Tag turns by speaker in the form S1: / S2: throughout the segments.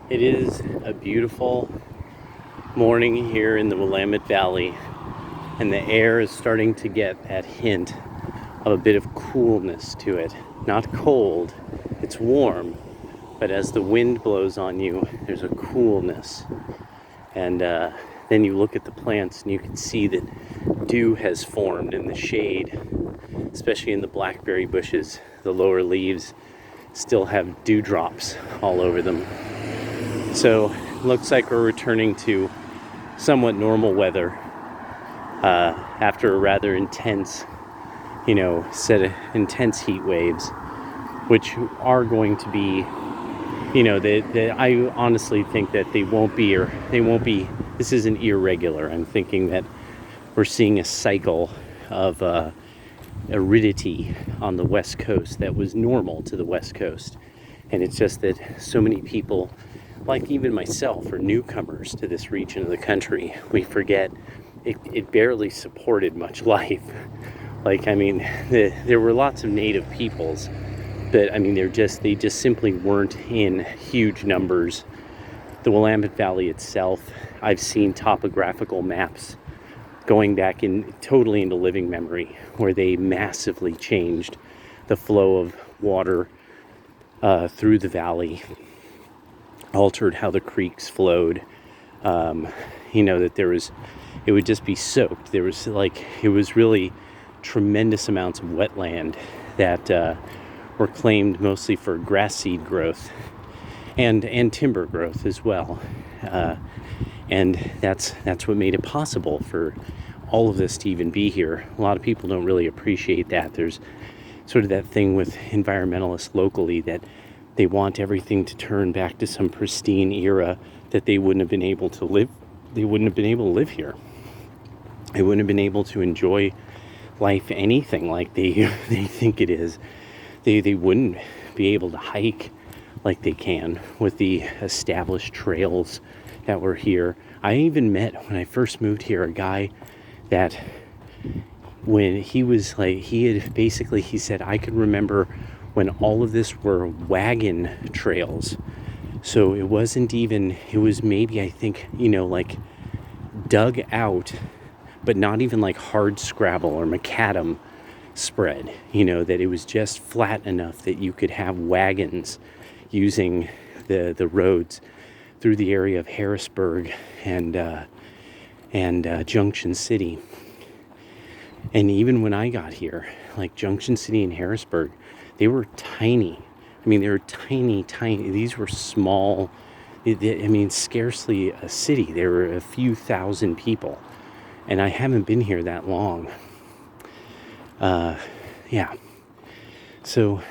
S1: It is a beautiful morning here in the Willamette Valley, and the air is starting to get that hint of a bit of coolness to it. Not cold, it's warm, but as the wind blows on you, there's a coolness. And then you look at the plants and you can see that dew has formed in the shade, especially in the blackberry bushes. The lower leaves still have dewdrops all over them. So looks like we're returning to somewhat normal weather after a rather intense, set of intense heat waves, which are going to be, I honestly think that they won't be, this isn't irregular. I'm thinking that we're seeing a cycle of aridity on the West Coast that was normal to the West Coast. And it's just that so many people, like even myself, are newcomers to this region of the country. We forget it barely supported much life. There were lots of native peoples, but they just simply weren't in huge numbers. The Willamette Valley itself, I've seen topographical maps going back totally into living memory, where they massively changed the flow of water through the valley, altered how the creeks flowed. That it would just be soaked. It was really tremendous amounts of wetland that were claimed mostly for grass seed growth and timber growth as well. And that's what made it possible for all of this to even be here. A lot of people don't really appreciate that. There's sort of that thing with environmentalists locally that they want everything to turn back to some pristine era that they wouldn't have been able to live. They wouldn't have been able to live here. They wouldn't have been able to enjoy life anything like they think it is. They wouldn't be able to hike like they can with the established trails that were here. I even met, when I first moved here, a guy that when he said, I could remember when all of this were wagon trails. So it was maybe, I think, dug out, but not even like hard scrabble or macadam spread, that it was just flat enough that you could have wagons using the roads through the area of Harrisburg and Junction City. And even when I got here, like Junction City and Harrisburg, they were tiny. They were tiny. These were small. Scarcely a city. There were a few thousand people. And I haven't been here that long. So,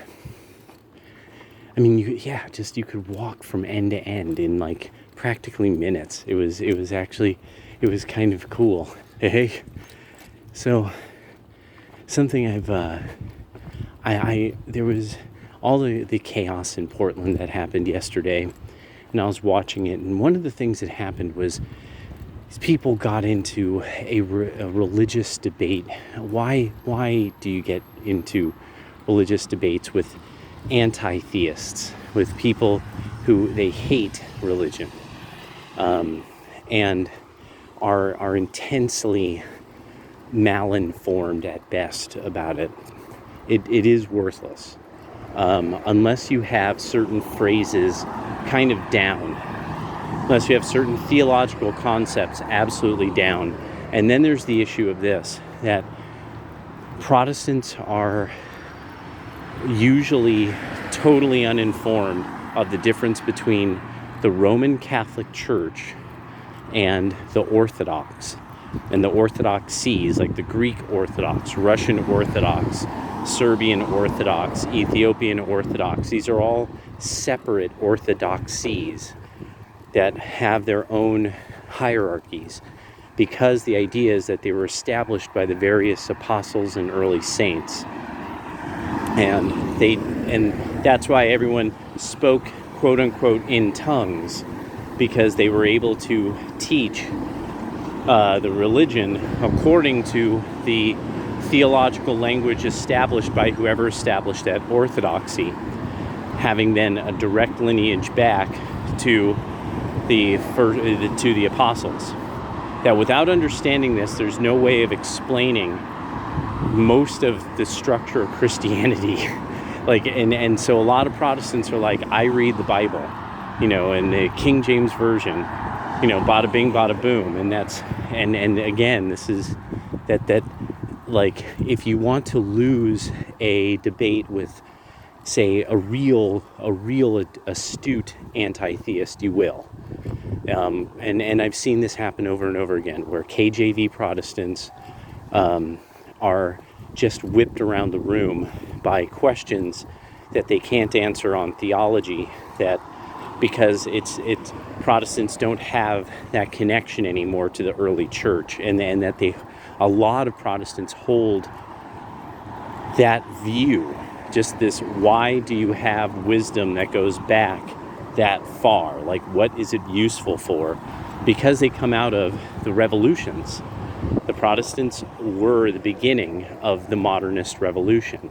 S1: you could walk from end to end in like practically minutes. It was kind of cool. Hey, so something there was all the chaos in Portland that happened yesterday, and I was watching it, and one of the things that happened was these people got into a religious debate. Why do you get into religious debates with anti-theists, with people who they hate religion, and are intensely malinformed at best about it? It is worthless unless you have certain phrases kind of down, unless you have certain theological concepts absolutely down. And then there's the issue of this, that Protestants are usually totally uninformed of the difference between the Roman Catholic Church and the Orthodox. And the Orthodoxies, like the Greek Orthodox, Russian Orthodox, Serbian Orthodox, Ethiopian Orthodox. These are all separate orthodoxies that have their own hierarchies, because the idea is that they were established by the various apostles and early saints. And that's why everyone spoke, quote unquote, in tongues, because they were able to teach the religion according to the theological language established by whoever established that orthodoxy, having then a direct lineage back to the apostles. That without understanding this, there's no way of explaining most of the structure of Christianity. And so a lot of Protestants are like, I read the Bible, in the King James Version, bada bing, bada boom. And again, this is that like, if you want to lose a debate with, say, a real astute anti-theist, you will. And I've seen this happen over and over again, where KJV Protestants are just whipped around the room by questions that they can't answer on theology, that because it's Protestants don't have that connection anymore to the early church, and that a lot of Protestants hold that view, just this, why do you have wisdom that goes back that far? Like, what is it useful for? Because they come out of the revolutions. The Protestants were the beginning of the modernist revolution.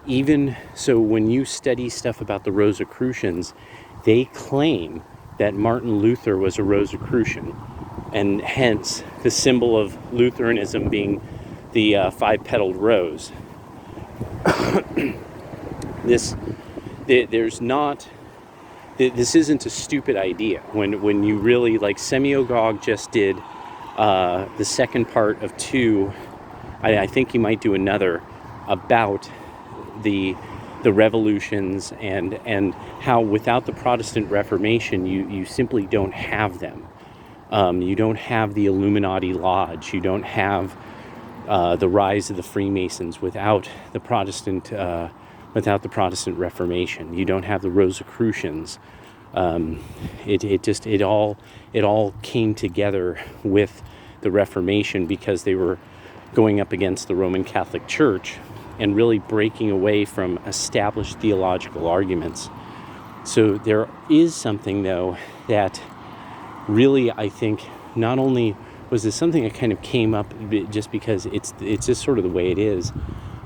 S1: Even so, when you study stuff about the Rosicrucians, they claim that Martin Luther was a Rosicrucian, and hence the symbol of Lutheranism being the five-petaled rose. This isn't a stupid idea. When you really, like, Semyogog just did the second part of 2, I think he might do another, about the revolutions and how without the Protestant Reformation you simply don't have them. You don't have the Illuminati Lodge. You don't have the rise of the Freemasons without the Protestant Reformation. You don't have the Rosicrucians. It all came together with the Reformation, because they were going up against the Roman Catholic Church and really breaking away from established theological arguments. So there is something, though, that really, I think, not only was this something that kind of came up just because it's just sort of the way it is.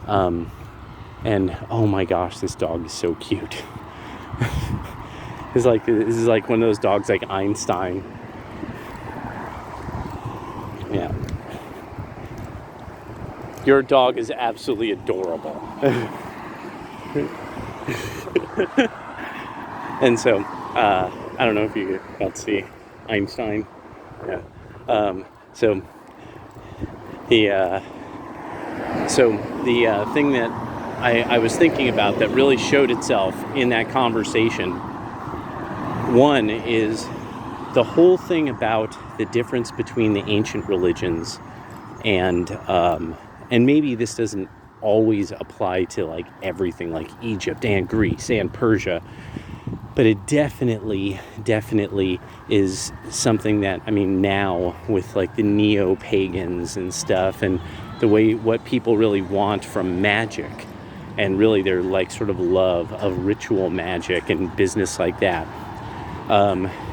S1: And oh my gosh, this dog is so cute. This is like one of those dogs like Einstein. Yeah. Your dog is absolutely adorable. And so, I don't know if you got to see Einstein. Yeah. So the thing that I was thinking about that really showed itself in that conversation, one is the whole thing about the difference between the ancient religions and maybe this doesn't always apply to like everything, like Egypt and Greece and Persia, but it definitely is something that, I mean, now with like the neo-pagans and stuff, and the way what people really want from magic, and really their like sort of love of ritual magic and business like that,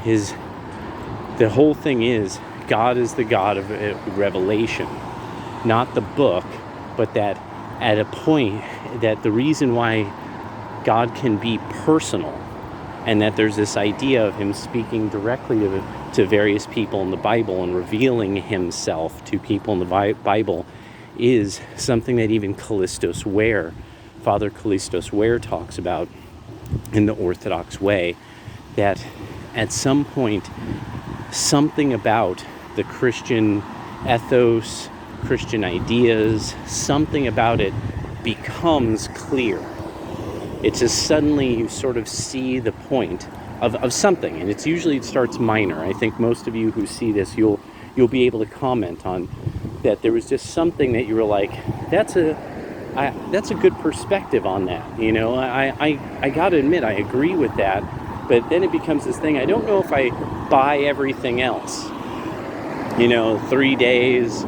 S1: is the whole thing is God is the God of revelation, not the book, but that at a point that the reason why God can be personal, and that there's this idea of him speaking directly to various people in the Bible and revealing himself to people in the Bible, is something that even Callistos Ware, Father Callistos Ware, talks about in the Orthodox way, that at some point something about the Christian ethos, Christian ideas, something about it becomes clear. It's just suddenly you sort of see the point of something, and it starts minor. I think most of you who see this, you'll be able to comment on that. There was just something that you were like, that's a good perspective on that. I gotta admit, I agree with that, but then it becomes this thing. I don't know if I buy everything else. 3 days,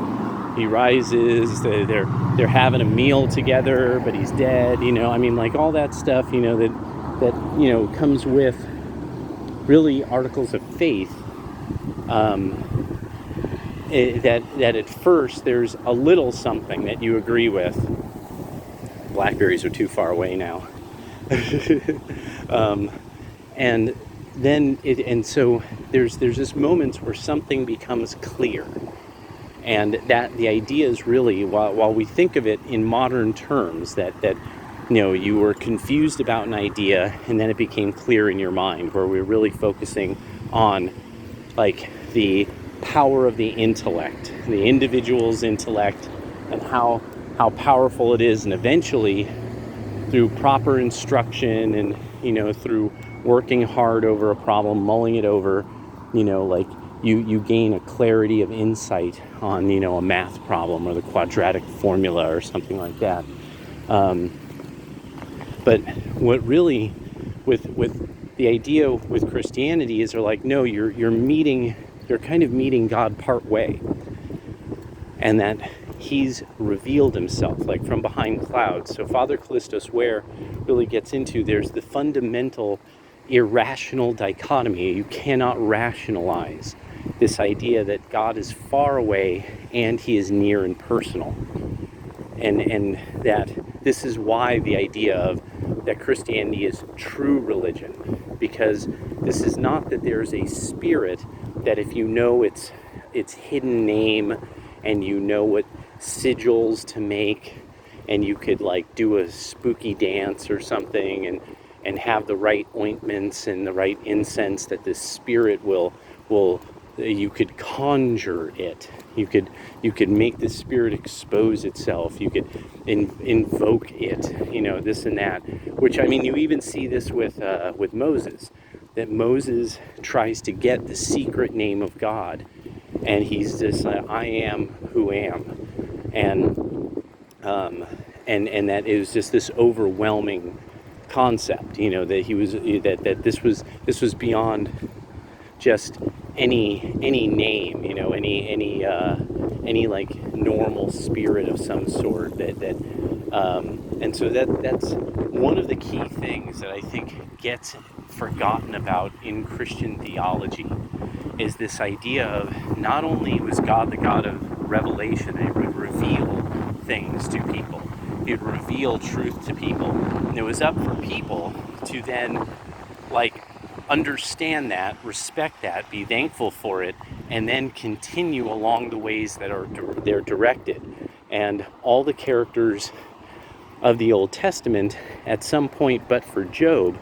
S1: he rises, they're having a meal together, but he's dead, I mean, like all that stuff, that comes with really articles of faith, that at first there's a little something that you agree with. Blackberries are too far away now. And and so there's this moments where something becomes clear. And that the idea is really, while we think of it in modern terms, that you were confused about an idea and then it became clear in your mind, where we're really focusing on like the power of the intellect, the individual's intellect, and how powerful it is. And eventually, through proper instruction and through working hard over a problem, mulling it over, like you gain a clarity of insight on a math problem or the quadratic formula or something like that. But what really with the idea with Christianity is they're like, no, you're kind of meeting God part way, and that he's revealed himself like from behind clouds. So Father Callistos Ware really gets into, there's the fundamental irrational dichotomy. You cannot rationalize this idea that God is far away and he is near and personal, and that this is why the idea of that Christianity is true religion, because this is not that there's a spirit that if you know its hidden name and you know what sigils to make, and you could like do a spooky dance or something and have the right ointments and the right incense, that this spirit will you could conjure it. You could make the spirit expose itself. You could invoke it, this and that. Which, I mean, you even see this with Moses, that Moses tries to get the secret name of God, and he's this I am who am, and that it was just this overwhelming concept, that he was that this was beyond just any name, any like normal spirit of some sort, and so that's one of the key things that I think gets forgotten about in Christian theology, is this idea of not only was God the God of revelation, and he would reveal things to people, he would reveal truth to people, and it was up for people to then like understand that, respect that, be thankful for it, and then continue along the ways that they're directed. And all the characters of the Old Testament at some point, but for Job,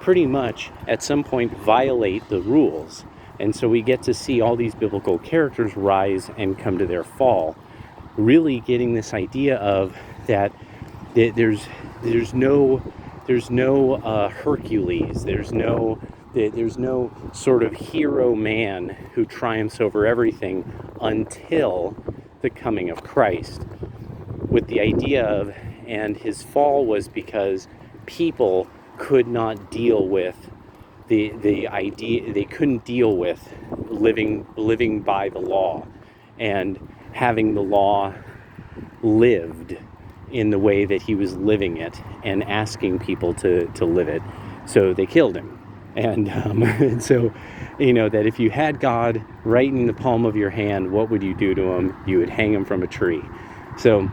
S1: pretty much at some point violate the rules. And so we get to see all these biblical characters rise and come to their fall, really getting this idea of that there's no Hercules, there's no sort of hero man who triumphs over everything until the coming of Christ. With the idea of, and his fall was because people could not deal with the idea, they couldn't deal with living by the law and having the law lived in the way that he was living it and asking people to live it. So they killed him. And so, that if you had God right in the palm of your hand, what would you do to him? You would hang him from a tree. So,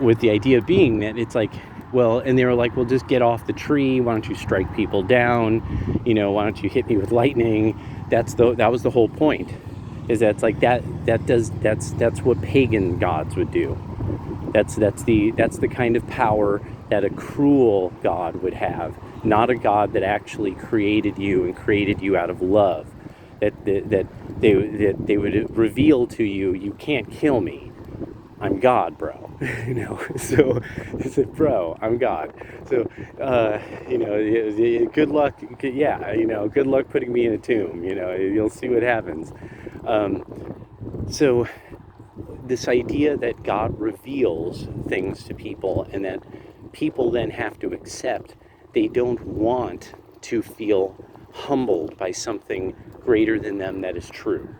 S1: with the idea being that it's like, well, and they were like, well, just get off the tree. Why don't you strike people down? Why don't you hit me with lightning? That was the whole point, is that it's like that's what pagan gods would do. That's the kind of power that a cruel God would have, not a God that actually created you and created you out of love. That they would reveal to you, you can't kill me. I'm God, bro. So I said, bro, I'm God. So good luck. Yeah, good luck putting me in a tomb. You'll see what happens. So this idea that God reveals things to people, and that people then have to accept, they don't want to feel humbled by something greater than them that is true.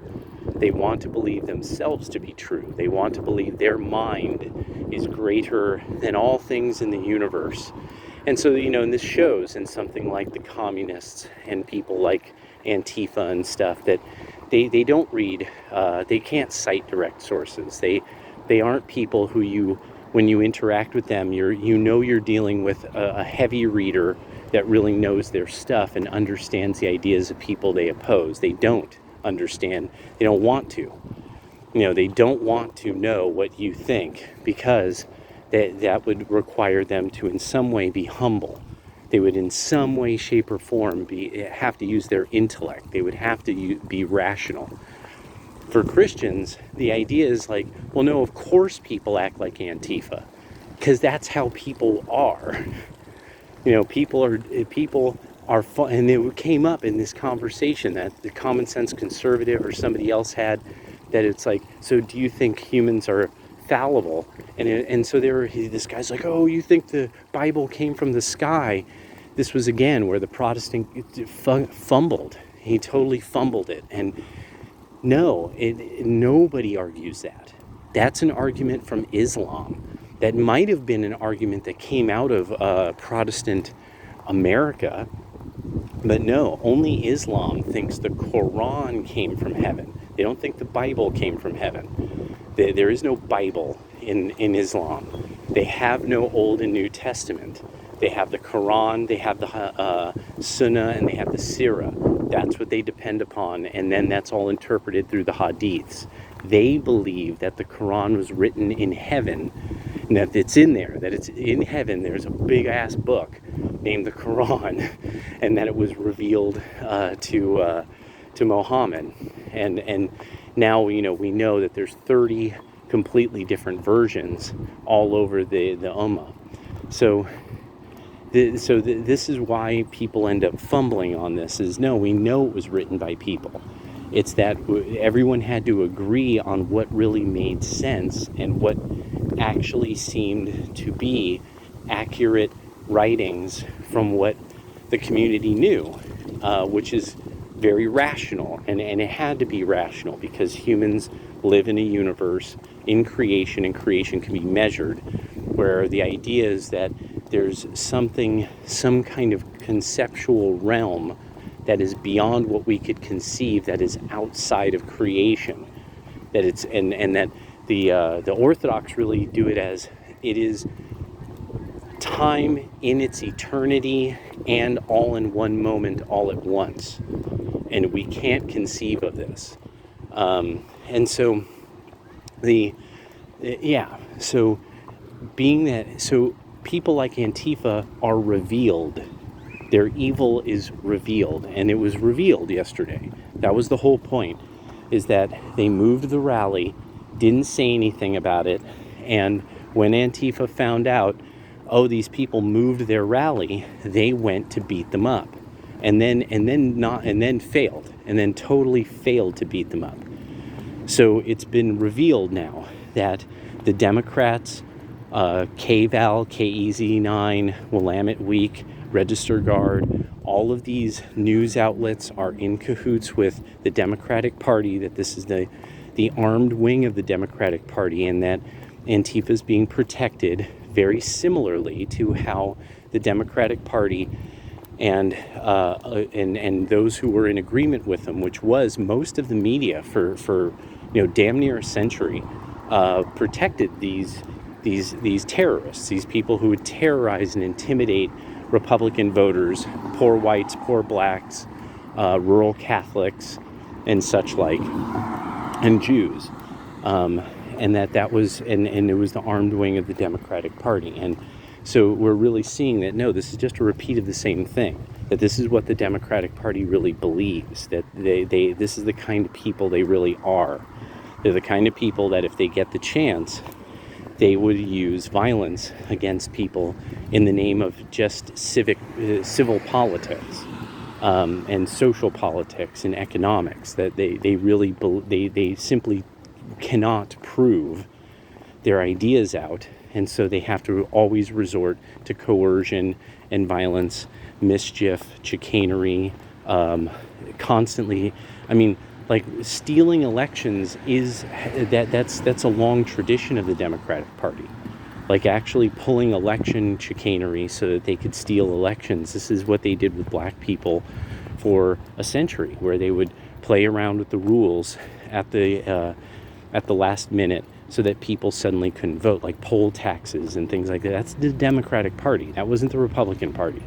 S1: They want to believe themselves to be true. They want to believe their mind is greater than all things in the universe. And so, and this shows in something like the communists and people like Antifa and stuff, that they don't read, they can't cite direct sources. They aren't people who when you interact with them, you're dealing with a heavy reader that really knows their stuff and understands the ideas of people they oppose. They don't understand. They don't want to. They don't want to know what you think, because that would require them to in some way be humble. They would in some way, shape, or form have to use their intellect. They would have to be rational. For Christians, the idea is like, well, no, of course people act like Antifa, because that's how people are. People are fun, and it came up in this conversation that the common sense conservative or somebody else had, that it's like, so do you think humans are fallible? And so this guy's like, oh, you think the Bible came from the sky? This was again where the Protestant fumbled. He totally fumbled it. And no, nobody argues that. That's an argument from Islam. That might have been an argument that came out of Protestant America, but no, only Islam thinks the Quran came from heaven. They don't think the Bible came from heaven. There is no Bible in Islam. They have no Old and New Testament. They have the Quran, they have the Sunnah, and they have the Sirah. That's what they depend upon, and then that's all interpreted through the Hadiths. They believe that the Quran was written in heaven, and that it's in there, that it's in heaven. There's a big-ass book named the Quran, and that it was revealed to Muhammad. And now we know that there's 30 completely different versions all over the Ummah. So this is why people end up fumbling on this, is no, we know it was written by people. It's that everyone had to agree on what really made sense and what actually seemed to be accurate writings from what the community knew, which is very rational, and it had to be rational because humans live in a universe in creation, and creation can be measured, where the idea is that there's some kind of conceptual realm that is beyond what we could conceive, that is outside of creation, that it's and that the Orthodox really do it as it is time in its eternity and all in one moment, all at once, and we can't conceive of this, and so so people like Antifa are revealed. Their evil is revealed, and it was revealed yesterday. That was the whole point, is that they moved the rally, didn't say anything about it, and when Antifa found out, oh, these people moved their rally, they went to beat them up, and then failed, and then totally failed to beat them up. So it's been revealed now that the Democrats, KVAL, KEZ9, Willamette Week, Register Guard, all of these news outlets are in cahoots with the Democratic Party, that this is the armed wing of the Democratic Party, and that Antifa is being protected very similarly to how the Democratic Party and those who were in agreement with them, which was most of the media for damn near a century, protected these terrorists, these people who would terrorize and intimidate Republican voters, poor whites, poor blacks, rural Catholics, and such like, and Jews, and that was and it was the armed wing of the Democratic Party. And so we're really seeing that no, this is just a repeat of the same thing. That this is what the Democratic Party really believes. That this is the kind of people they really are. They're the kind of people that if they get the chance, they would use violence against people in the name of just civil politics, and social politics and economics. That they simply cannot prove their ideas out, and so they have to always resort to coercion and violence, mischief, chicanery, constantly. I mean, like stealing elections that's a long tradition of the Democratic Party. Like actually pulling election chicanery so that they could steal elections. This is what they did with black people for a century, where they would play around with the rules at the last minute so that people suddenly couldn't vote, like poll taxes and things like that. That's the Democratic Party. That wasn't the Republican Party.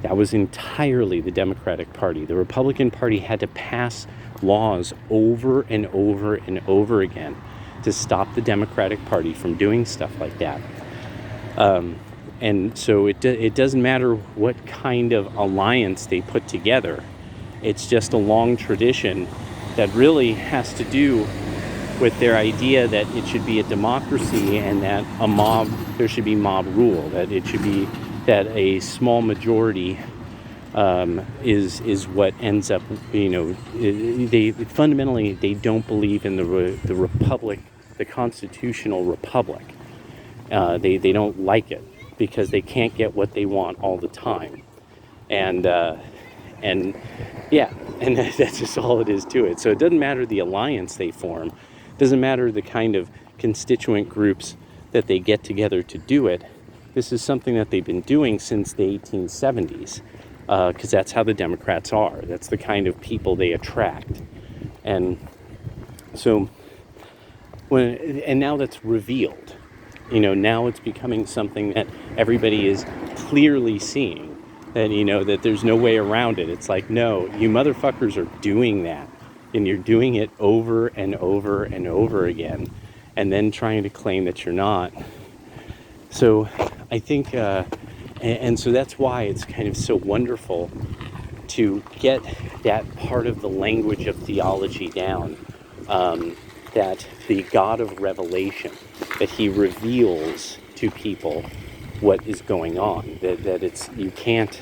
S1: That was entirely the Democratic Party. The Republican Party had to pass laws over and over and over again to stop the Democratic Party from doing stuff like that. And so it doesn't matter what kind of alliance they put together. It's just a long tradition that really has to do with their idea that it should be a democracy and that there should be mob rule, that it should be that a small majority is what ends up, they fundamentally, they don't believe in the republic, the constitutional republic. They don't like it because they can't get what they want all the time. And that's just all it is to it. So it doesn't matter the alliance they form. It doesn't matter the kind of constituent groups that they get together to do it. This is something that they've been doing since the 1870s, because that's how the Democrats are. That's the kind of people they attract. And so, and now that's revealed. Now it's becoming something that everybody is clearly seeing. That, that there's no way around it. It's like, no, you motherfuckers are doing that. And you're doing it over and over and over again. And then trying to claim that you're not. So I think, and so that's why it's kind of so wonderful to get that part of the language of theology down. That the God of revelation, that he reveals to people what is going on, that it's, you can't,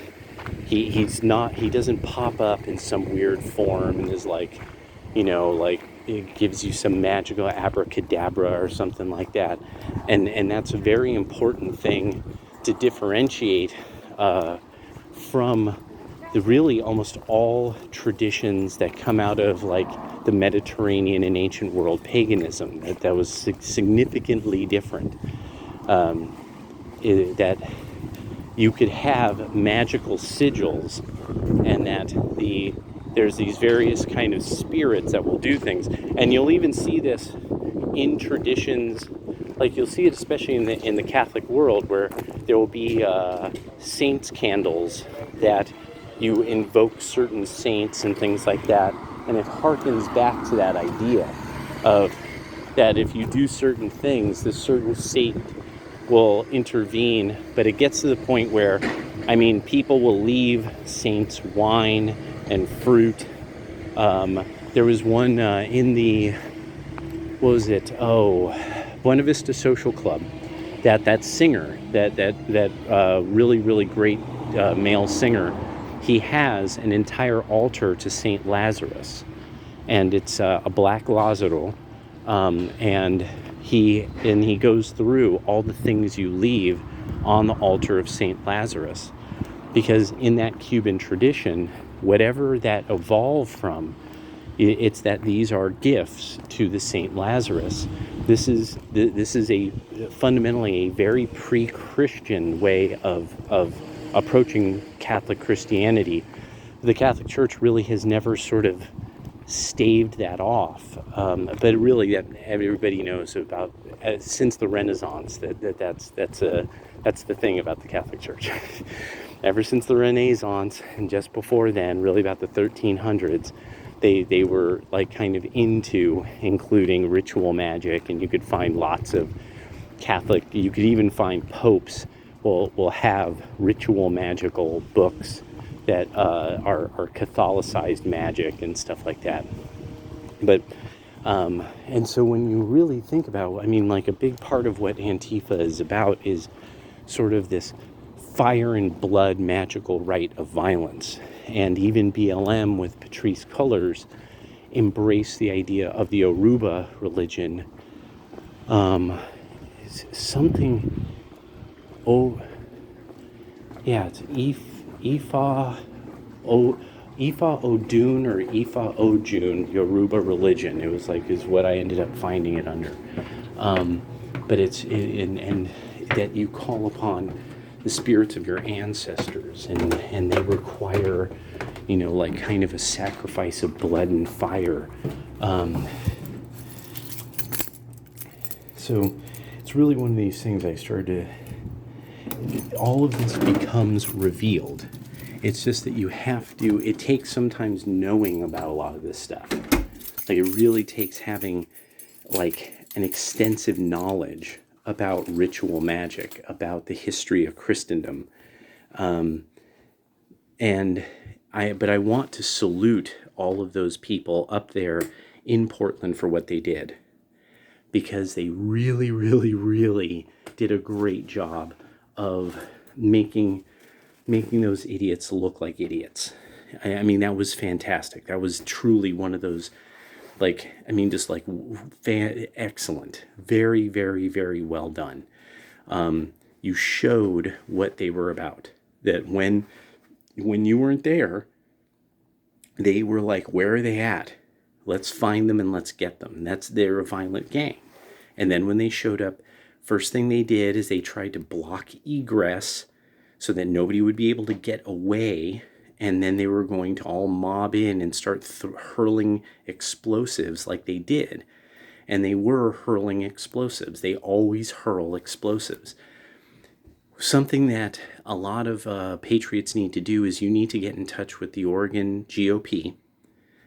S1: he doesn't pop up in some weird form and is like, it gives you some magical abracadabra or something like that. And that's a very important thing to differentiate from the really almost all traditions that come out of like the Mediterranean and ancient world paganism. That was significantly different. That you could have magical sigils, and that there's these various kind of spirits that will do things, and you'll even see this in traditions. Like you'll see it especially in the Catholic world, where there will be saints' candles that you invoke certain saints and things like that, and it harkens back to that idea of that if you do certain things, this certain saint will intervene. But it gets to the point where, people will leave saints wine and fruit. There was one in the, Buena Vista Social Club, that singer, that really, really great male singer, he has an entire altar to Saint Lazarus, and it's a black Lazaro, and he goes through all the things you leave on the altar of Saint Lazarus, because in that Cuban tradition, whatever that evolved from, it's that these are gifts to the Saint Lazarus. This is fundamentally a very pre-Christian way of approaching Catholic Christianity. The Catholic Church really has never sort of staved that off, but really that everybody knows about since the Renaissance. That's the thing about the Catholic Church. Ever since the Renaissance, and just before then, really about the 1300s, they were like kind of into including ritual magic, and you could find lots of Catholic. You could even find popes will have ritual magical books that are Catholicized magic and stuff like that. But and so when you really think about, like a big part of what Antifa is about is sort of this fire and blood magical rite of violence. And even BLM with Patrice colors embrace the idea of the Yoruba religion. It's something, it's Ifa Odun or Ifa Ojun Yoruba religion. It was is what I ended up finding it under. But and that you call upon the spirits of your ancestors, and they require, kind of a sacrifice of blood and fire. So it's really one of these things I started to, all of this becomes revealed. It's just that you have to, it takes sometimes knowing about a lot of this stuff. Like, it really takes having, like, an extensive knowledge about ritual magic, about the history of Christendom. But I want to salute all of those people up there in Portland for what they did, because they really, really, really did a great job of making those idiots look like idiots. I mean, that was fantastic. That was truly one of those, like, I mean, just like excellent. Very, very, very well done. You showed what they were about. That when you weren't there, they were like, where are they at? Let's find them and let's get them. They're a violent gang. And then when they showed up, first thing they did is they tried to block egress so that nobody would be able to get away. And then they were going to all mob in and start hurling explosives like they did. And they were hurling explosives. They always hurl explosives. Something that a lot of patriots need to do is you need to get in touch with the Oregon GOP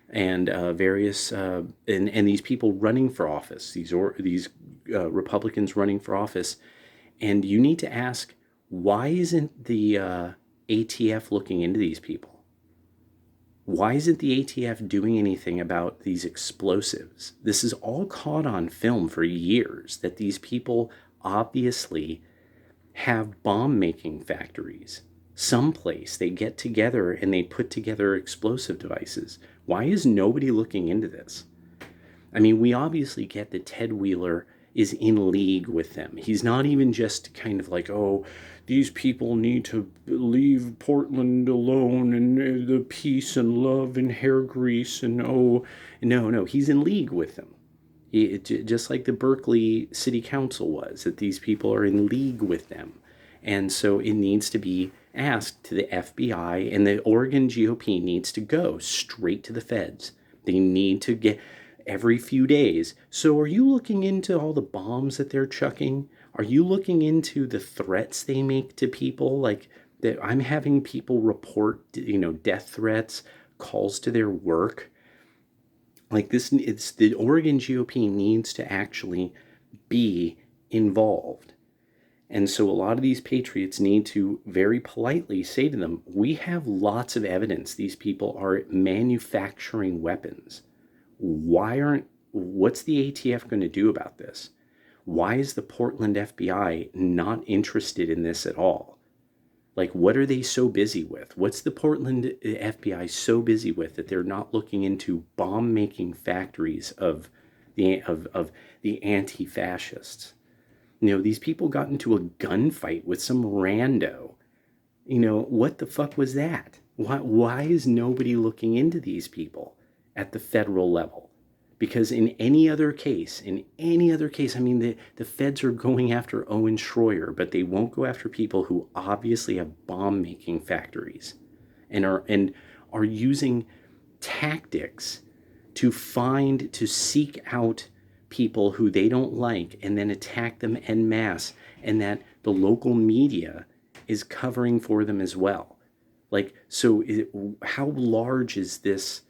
S1: and various and these people running for office, these Republicans running for office, and you need to ask, why isn't the ATF looking into these people? Why isn't the ATF doing anything about these explosives? This is all caught on film for years, that these people obviously have bomb-making factories. Someplace they get together and they put together explosive devices. Why is nobody looking into this? I mean, we obviously get that Ted Wheeler is in league with them. He's not even just kind of like, oh, these people need to leave Portland alone and the peace and love and hair grease and oh, no, he's in league with them. Just like the Berkeley City Council was, that these people are in league with them. And so it needs to be asked to the FBI, and the Oregon GOP needs to go straight to the feds. They need to get every few days. So are you looking into all the bombs that they're chucking? Are you looking into the threats they make to people? Like, that I'm having people report, death threats, calls to their work. Like this, it's the Oregon GOP needs to actually be involved. And so a lot of these patriots need to very politely say to them, we have lots of evidence these people are manufacturing weapons. What's the ATF going to do about this? Why is the Portland FBI not interested in this at all? Like, what are they so busy with? What's the Portland FBI so busy with that they're not looking into bomb-making factories of the anti-fascists? These people got into a gunfight with some rando. What the fuck was that? Why is nobody looking into these people at the federal level? Because in any other case, I mean, the feds are going after Owen Schroyer, but they won't go after people who obviously have bomb-making factories and are using tactics to seek out people who they don't like and then attack them en masse, and that the local media is covering for them as well. Like, so how large is this?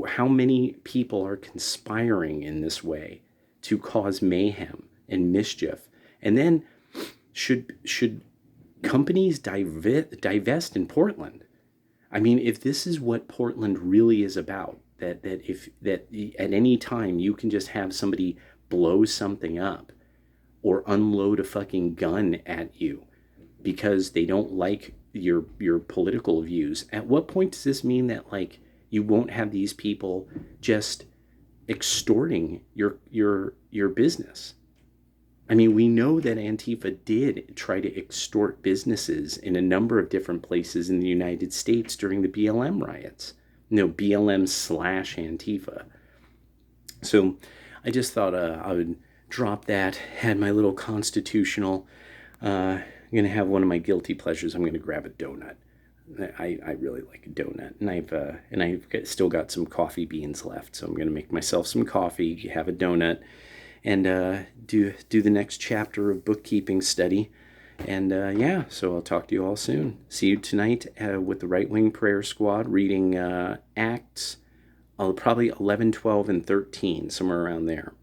S1: How many people are conspiring in this way to cause mayhem and mischief? And then should companies divest in Portland? I mean, if this is what Portland really is about, that at any time you can just have somebody blow something up or unload a fucking gun at you because they don't like your political views, at what point does this mean that, like, you won't have these people just extorting your business? I mean, we know that Antifa did try to extort businesses in a number of different places in the United States during the BLM riots. BLM/Antifa. So I just thought I would drop that, had my little constitutional. I'm going to have one of my guilty pleasures. I'm going to grab a donut. I really like a donut, and I've still got some coffee beans left, so I'm going to make myself some coffee, have a donut, and do the next chapter of bookkeeping study. And yeah, so I'll talk to you all soon. See you tonight with the Right Wing Prayer Squad reading Acts, probably 11, 12, and 13, somewhere around there.